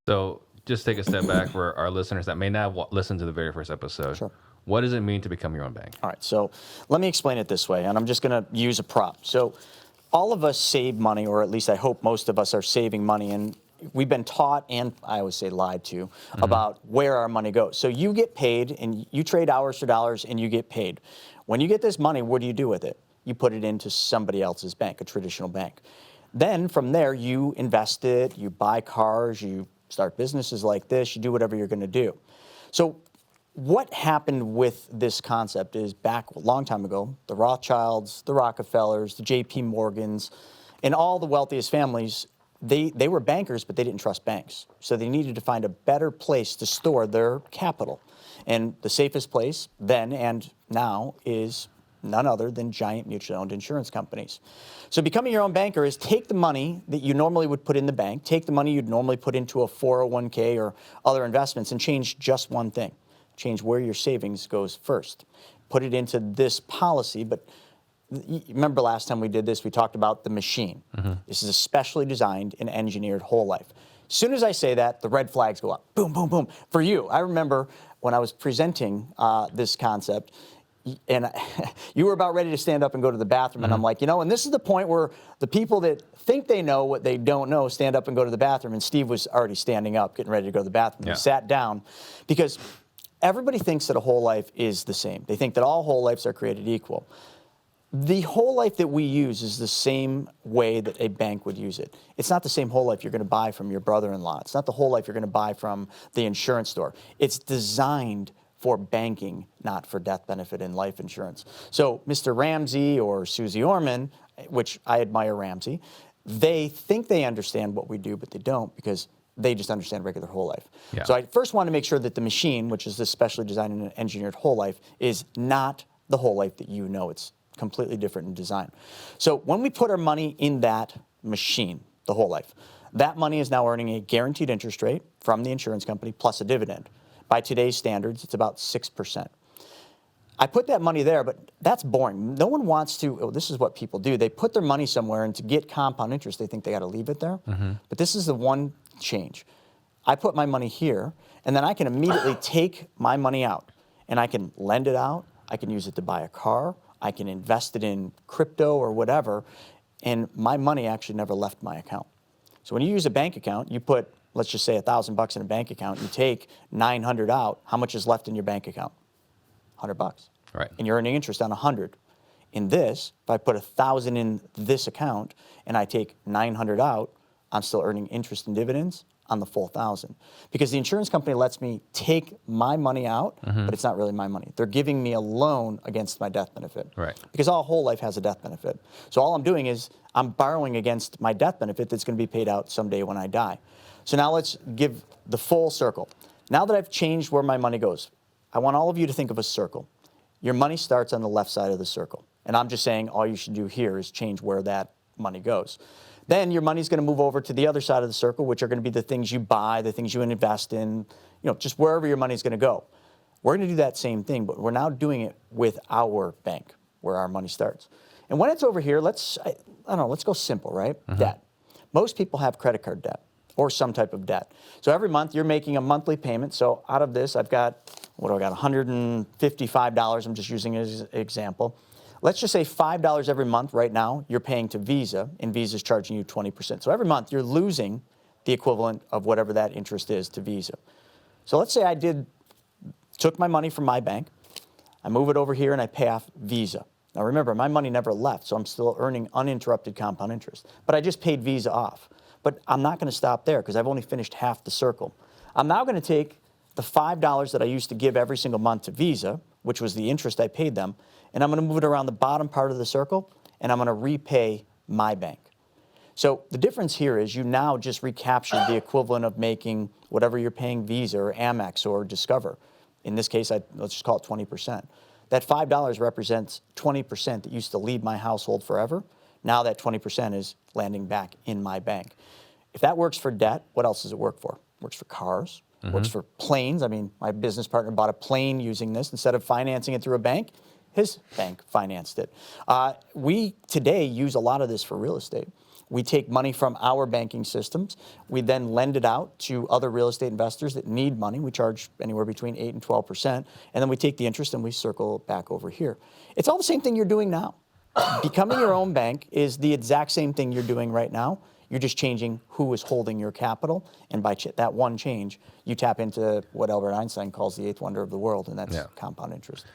So just take a step back for our listeners that may not listen to the very first episode. Sure. What does it mean to become your own bank? All right, so let me explain it this way, and I'm just going to use a prop. So all of us save money, or at least I hope most of us are saving money, and we've been taught, and I always say lied to, about where our money goes. So you get paid, and you trade hours for dollars, and you get paid. When you get this money, what do you do with it? You put it into somebody else's bank, a traditional bank. Then from there, you invest it, you buy cars, you start businesses like this, you do whatever you're going to do. So what happened with this concept is back a long time ago, the Rothschilds, the Rockefellers, the J.P. Morgans, and all the wealthiest families, they were bankers, but they didn't trust banks. So they needed to find a better place to store their capital. And the safest place then and now is none other than giant mutually owned insurance companies. So becoming your own banker is take the money that you normally would put in the bank, take the money you'd normally put into a 401k or other investments, and change just one thing. Change where your savings goes first. Put it into this policy, but remember last time we did this, we talked about the machine. This is a specially designed and engineered whole life. As soon as I say that, the red flags go up. Boom, boom, boom. For you, I remember when I was presenting this concept, and you were about ready to stand up and go to the bathroom, and I'm like, and this is the point where the people that think they know what they don't know stand up and go to the bathroom, and Steve was already standing up, getting ready to go to the bathroom. Yeah. He sat down because everybody thinks that a whole life is the same. They think that all whole lives are created equal. The whole life that we use is the same way that a bank would use it. It's not the same whole life you're going to buy from your brother-in-law. It's not the whole life you're going to buy from the insurance store. It's designed for banking, not for death benefit and life insurance. So Mr. Ramsey or Susie Orman, which I admire Ramsey, they think they understand what we do, but they don't, because they just understand regular whole life. Yeah. So I first want to make sure that the machine, which is this specially designed and engineered whole life, is not the whole life that you know. It's completely different in design. So when we put our money in that machine, the whole life, that money is now earning a guaranteed interest rate from the insurance company plus a dividend. By today's standards, it's about 6%. I put that money there, but that's boring. No one wants to, this is what people do. They put their money somewhere, and to get compound interest, they think they got to leave it there. But this is the one change. I put my money here, and then I can immediately take my money out, and I can lend it out. I can use it to buy a car. I can invest it in crypto or whatever, and my money actually never left my account. So when you use a bank account, you put, let's just say $1,000 in a bank account, you take 900 out, how much is left in your bank account? $100. Right. And you're earning interest on 100. In this, if I put 1,000 in this account and I take 900 out, I'm still earning interest and dividends on the full 1,000. Because the insurance company lets me take my money out, but it's not really my money. They're giving me a loan against my death benefit. Right. Because all whole life has a death benefit. So all I'm doing is I'm borrowing against my death benefit that's going to be paid out someday when I die. So now let's give the full circle. Now that I've changed where my money goes, I want all of you to think of a circle. Your money starts on the left side of the circle. And I'm just saying all you should do here is change where that money goes. Then your money's going to move over to the other side of the circle, which are going to be the things you buy, the things you invest in, just wherever your money's going to go. We're going to do that same thing, but we're now doing it with our bank, where our money starts. And when it's over here, let's go simple, right? Debt. Most people have credit card debt or some type of debt. So every month you're making a monthly payment. So out of this, I've got, $155. I'm just using it as an example. Let's just say $5 every month right now you're paying to Visa, and Visa's charging you 20%. So every month you're losing the equivalent of whatever that interest is to Visa. So let's say I took my money from my bank, I move it over here, and I pay off Visa. Now remember, my money never left, so I'm still earning uninterrupted compound interest. But I just paid Visa off. But I'm not going to stop there because I've only finished half the circle. I'm now going to take the $5 that I used to give every single month to Visa, which was the interest I paid them, and I'm going to move it around the bottom part of the circle, and I'm going to repay my bank. So the difference here is you now just recaptured the equivalent of making whatever you're paying Visa or Amex or Discover. In this case, let's just call it 20%. That $5 represents 20% that used to leave my household forever. Now that 20% is landing back in my bank. If that works for debt, what else does it work for? It works for cars. Works for planes. I mean, my business partner bought a plane using this. Instead of financing it through a bank, his bank financed it. We today use a lot of this for real estate. We take money from our banking systems. We then lend it out to other real estate investors that need money. We charge anywhere between 8 and 12%. And then we take the interest and we circle back over here. It's all the same thing you're doing now. Becoming your own bank is the exact same thing you're doing right now. You're just changing who is holding your capital. And by that one change, you tap into what Albert Einstein calls the eighth wonder of the world, and that's compound interest.